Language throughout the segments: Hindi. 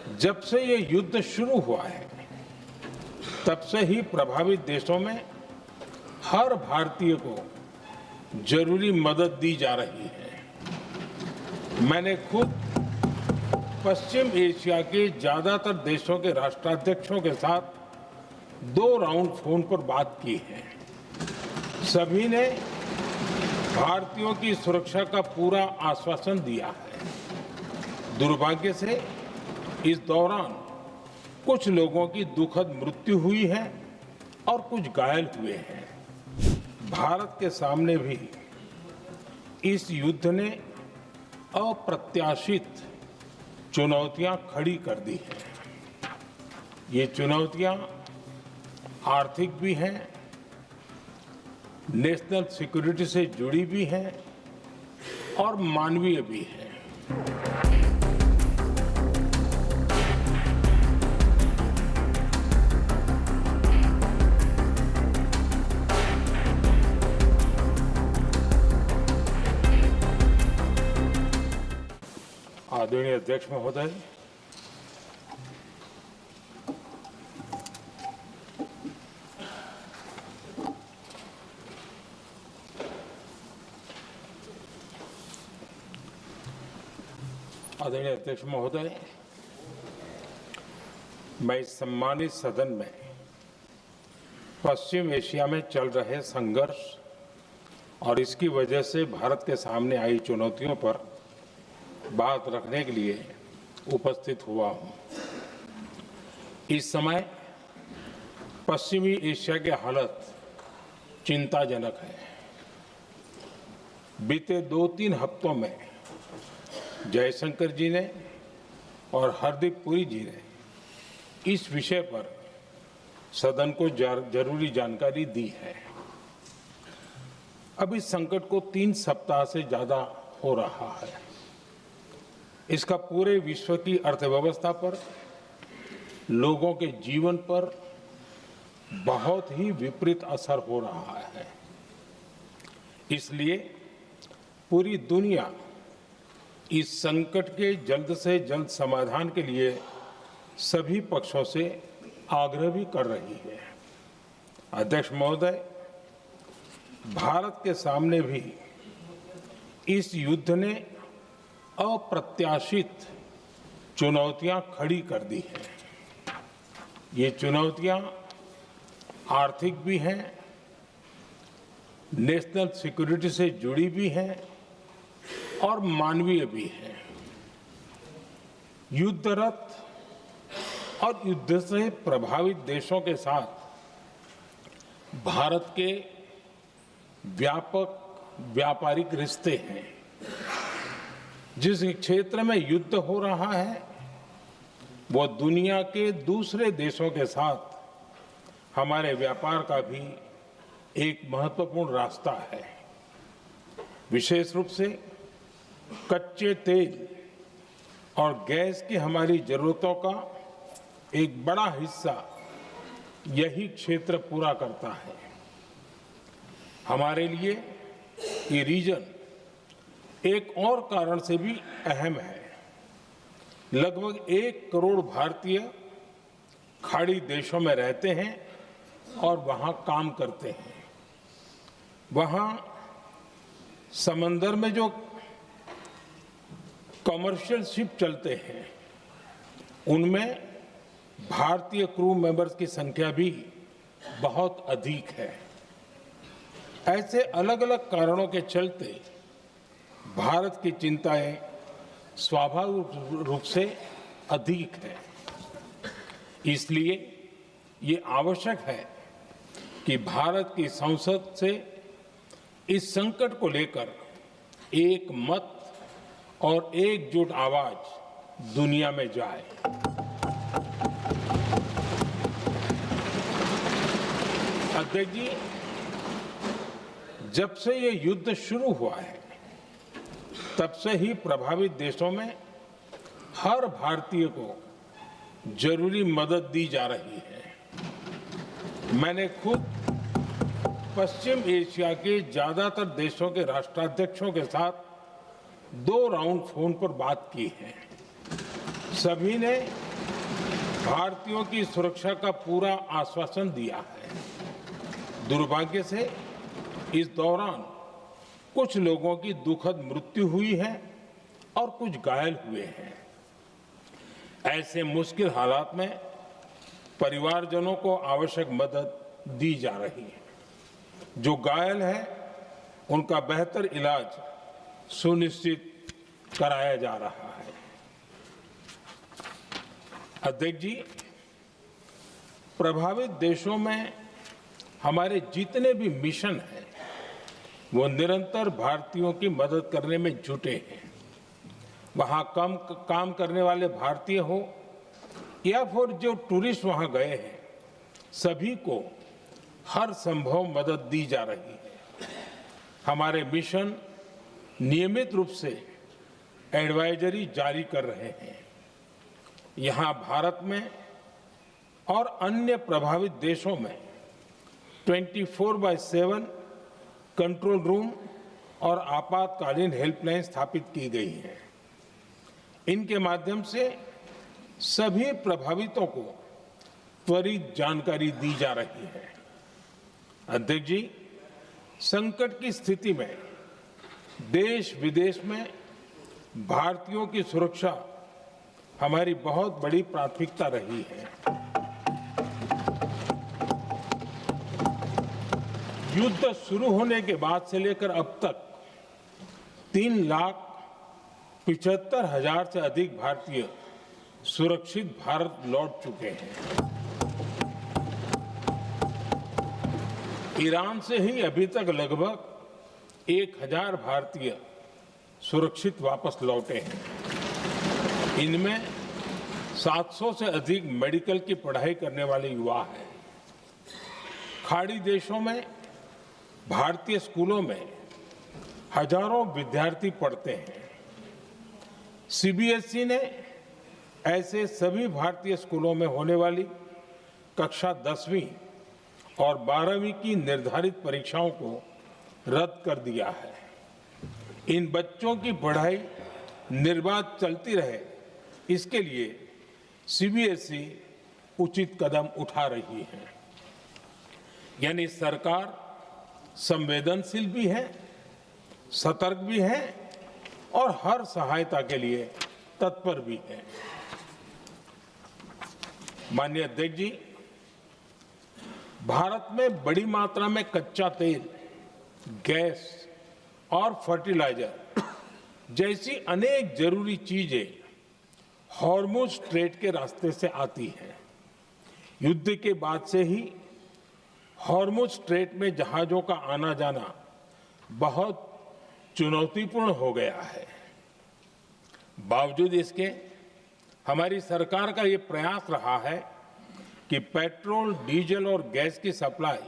जब से ये युद्ध शुरू हुआ है तब से ही प्रभावित देशों में हर भारतीय को जरूरी मदद दी जा रही है। मैंने खुद पश्चिम एशिया के ज्यादातर देशों के राष्ट्राध्यक्षों के साथ 2 राउंड फोन पर बात की है। सभी ने भारतीयों की सुरक्षा का पूरा आश्वासन दिया है। दुर्भाग्य से इस दौरान कुछ लोगों की दुखद मृत्यु हुई है और कुछ घायल हुए हैं। भारत के सामने भी इस युद्ध ने अप्रत्याशित चुनौतियां खड़ी कर दी हैं। ये चुनौतियां आर्थिक भी हैं, नेशनल सिक्योरिटी से जुड़ी भी हैं और मानवीय भी हैं। आदरणीय अध्यक्ष महोदय, आदरणीय अध्यक्ष महोदय, मैं इस सम्मानित सदन में पश्चिम एशिया में चल रहे संघर्ष और इसकी वजह से भारत के सामने आई चुनौतियों पर बात रखने के लिए उपस्थित हुआ हूं। इस समय पश्चिमी एशिया की हालत चिंताजनक है। बीते 2-3 हफ्तों में जयशंकर जी ने और हरदीप पुरी जी ने इस विषय पर सदन को जरूरी जानकारी दी है। अब इस संकट को 3 सप्ताह से ज्यादा हो रहा है। इसका पूरे विश्व की अर्थव्यवस्था पर, लोगों के जीवन पर बहुत ही विपरीत असर हो रहा है। इसलिए पूरी दुनिया इस संकट के जल्द से जल्द समाधान के लिए सभी पक्षों से आग्रह भी कर रही है। अध्यक्ष महोदय, भारत के सामने भी इस युद्ध ने अप्रत्याशित चुनौतियां खड़ी कर दी हैं। ये चुनौतियां आर्थिक भी हैं, नेशनल सिक्योरिटी से जुड़ी भी हैं और मानवीय भी हैं। युद्धरत और युद्ध से प्रभावित देशों के साथ भारत के व्यापक व्यापारिक रिश्ते हैं। जिस क्षेत्र में युद्ध हो रहा है वो दुनिया के दूसरे देशों के साथ हमारे व्यापार का भी एक महत्वपूर्ण रास्ता है। विशेष रूप से कच्चे तेल और गैस की हमारी जरूरतों का एक बड़ा हिस्सा यही क्षेत्र पूरा करता है। हमारे लिए ये रीजन एक और कारण से भी अहम है। लगभग 1 करोड़ भारतीय खाड़ी देशों में रहते हैं और वहां काम करते हैं। वहां समंदर में जो कमर्शियल शिप चलते हैं उनमें भारतीय क्रू मेंबर्स की संख्या भी बहुत अधिक है। ऐसे अलग अलग कारणों के चलते भारत की चिंताएं स्वाभाविक रूप से अधिक है। इसलिए ये आवश्यक है कि भारत की संसद से इस संकट को लेकर एक मत और एकजुट आवाज दुनिया में जाए। अध्यक्ष जी, जब से ये युद्ध शुरू हुआ है तब से ही प्रभावित देशों में हर भारतीय को जरूरी मदद दी जा रही है। मैंने खुद पश्चिम एशिया के ज्यादातर देशों के राष्ट्राध्यक्षों के साथ 2 राउंड फोन पर बात की है। सभी ने भारतीयों की सुरक्षा का पूरा आश्वासन दिया है। दुर्भाग्य से इस दौरान कुछ लोगों की दुखद मृत्यु हुई है और कुछ घायल हुए हैं। ऐसे मुश्किल हालात में परिवारजनों को आवश्यक मदद दी जा रही है। जो घायल है उनका बेहतर इलाज सुनिश्चित कराया जा रहा है। अध्यक्ष जी, प्रभावित देशों में हमारे जितने भी मिशन हैं वो निरंतर भारतीयों की मदद करने में जुटे हैं। वहां काम करने वाले भारतीय हो या फिर जो टूरिस्ट वहां गए हैं, सभी को हर संभव मदद दी जा रही है। हमारे मिशन नियमित रूप से एडवाइजरी जारी कर रहे हैं। यहां भारत में और अन्य प्रभावित देशों में 24/7 कंट्रोल रूम और आपातकालीन हेल्पलाइन स्थापित की गई है। इनके माध्यम से सभी प्रभावितों को त्वरित जानकारी दी जा रही है। अध्यक्ष जी, संकट की स्थिति में देश विदेश में भारतीयों की सुरक्षा हमारी बहुत बड़ी प्राथमिकता रही है। युद्ध शुरू होने के बाद से लेकर अब तक 3,75,000 से अधिक भारतीय सुरक्षित भारत लौट चुके हैं। ईरान से ही अभी तक लगभग 1,000 भारतीय सुरक्षित वापस लौटे हैं। इनमें 700 से अधिक मेडिकल की पढ़ाई करने वाले युवा हैं। खाड़ी देशों में भारतीय स्कूलों में हजारों विद्यार्थी पढ़ते हैं। सीबीएसई ने ऐसे सभी भारतीय स्कूलों में होने वाली कक्षा 10वीं और 12वीं की निर्धारित परीक्षाओं को रद्द कर दिया है। इन बच्चों की पढ़ाई निर्बाध चलती रहे, इसके लिए सीबीएसई उचित कदम उठा रही है। यानी सरकार संवेदनशील भी है, सतर्क भी है और हर सहायता के लिए तत्पर भी है। माननीय अध्यक्ष जी, भारत में बड़ी मात्रा में कच्चा तेल, गैस और फर्टिलाइजर जैसी अनेक जरूरी चीजें हॉर्मुज स्ट्रेट के रास्ते से आती हैं। युद्ध के बाद से ही हॉर्मुज स्ट्रेट में जहाजों का आना जाना बहुत चुनौतीपूर्ण हो गया है। बावजूद इसके हमारी सरकार का ये प्रयास रहा है कि पेट्रोल, डीजल और गैस की सप्लाई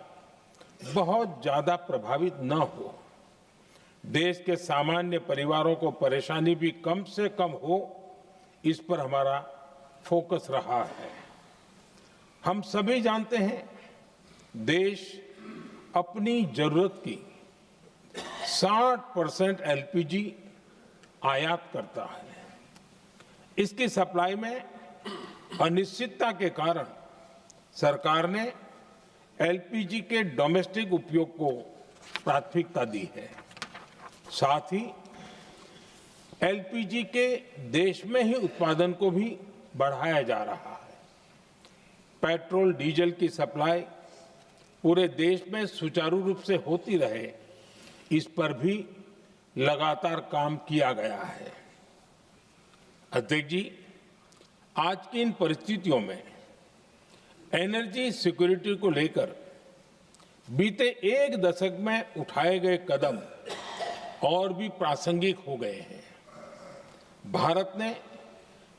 बहुत ज्यादा प्रभावित न हो। देश के सामान्य परिवारों को परेशानी भी कम से कम हो, इस पर हमारा फोकस रहा है। हम सभी जानते हैं, देश अपनी जरूरत की 60% एलपीजी आयात करता है। इसकी सप्लाई में अनिश्चितता के कारण सरकार ने एलपीजी के डोमेस्टिक उपयोग को प्राथमिकता दी है। साथ ही एलपीजी के देश में ही उत्पादन को भी बढ़ाया जा रहा है। पेट्रोल, डीजल की सप्लाई पूरे देश में सुचारू रूप से होती रहे, इस पर भी लगातार काम किया गया है। अध्यक्ष जी, आज की इन परिस्थितियों में एनर्जी सिक्योरिटी को लेकर बीते एक दशक में उठाए गए कदम और भी प्रासंगिक हो गए हैं। भारत ने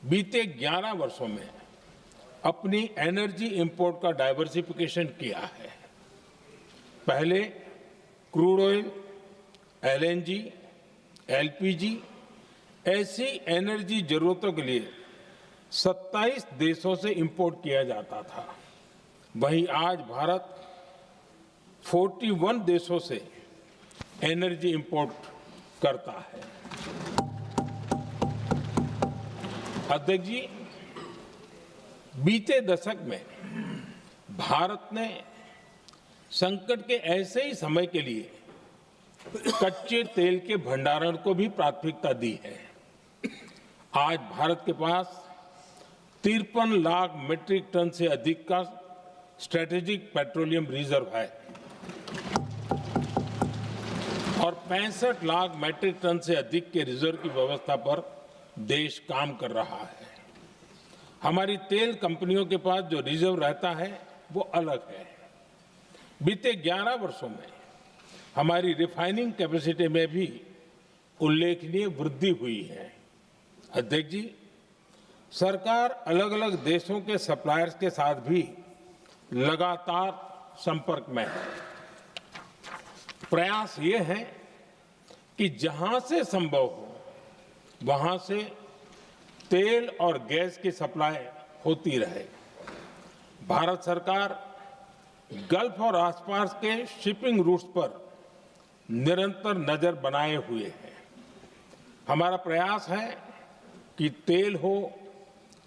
बीते 11 वर्षों में अपनी एनर्जी इंपोर्ट का डाइवर्सिफिकेशन किया है। पहले क्रूड ऑयल, एलएनजी, एलपीजी ऐसी एनर्जी जरूरतों के लिए 27 देशों से इंपोर्ट किया जाता था। वहीं आज भारत 41 देशों से एनर्जी इंपोर्ट करता है। अध्यक्ष जी, बीते दशक में भारत ने संकट के ऐसे ही समय के लिए कच्चे तेल के भंडारण को भी प्राथमिकता दी है। आज भारत के पास 53 लाख मीट्रिक टन से अधिक का स्ट्रेटेजिक पेट्रोलियम रिजर्व है और 65 लाख मीट्रिक टन से अधिक के रिजर्व की व्यवस्था पर देश काम कर रहा है। हमारी तेल कंपनियों के पास जो रिजर्व रहता है वो अलग है। बीते 11 वर्षों में हमारी रिफाइनिंग कैपेसिटी में भी उल्लेखनीय वृद्धि हुई है। अध्यक्ष जी, सरकार अलग अलग देशों के सप्लायर्स के साथ भी लगातार संपर्क में है। प्रयास ये है कि जहां से संभव हो वहां से तेल और गैस की सप्लाई होती रहे। भारत सरकार गल्फ और आसपास के शिपिंग रूट्स पर निरंतर नजर बनाए हुए है। हमारा प्रयास है कि तेल हो,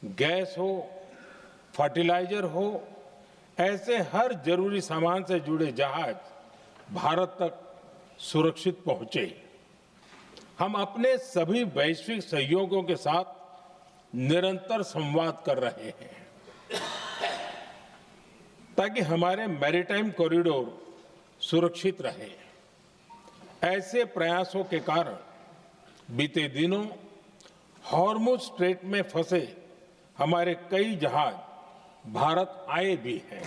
गैस हो, फर्टिलाइजर हो, ऐसे हर जरूरी सामान से जुड़े जहाज भारत तक सुरक्षित पहुंचे। हम अपने सभी वैश्विक सहयोगियों के साथ निरंतर संवाद कर रहे हैं ताकि हमारे मैरीटाइम कॉरिडोर सुरक्षित रहे। ऐसे प्रयासों के कारण बीते दिनों हॉर्मुज स्ट्रेट में फंसे हमारे कई जहाज भारत आए भी हैं।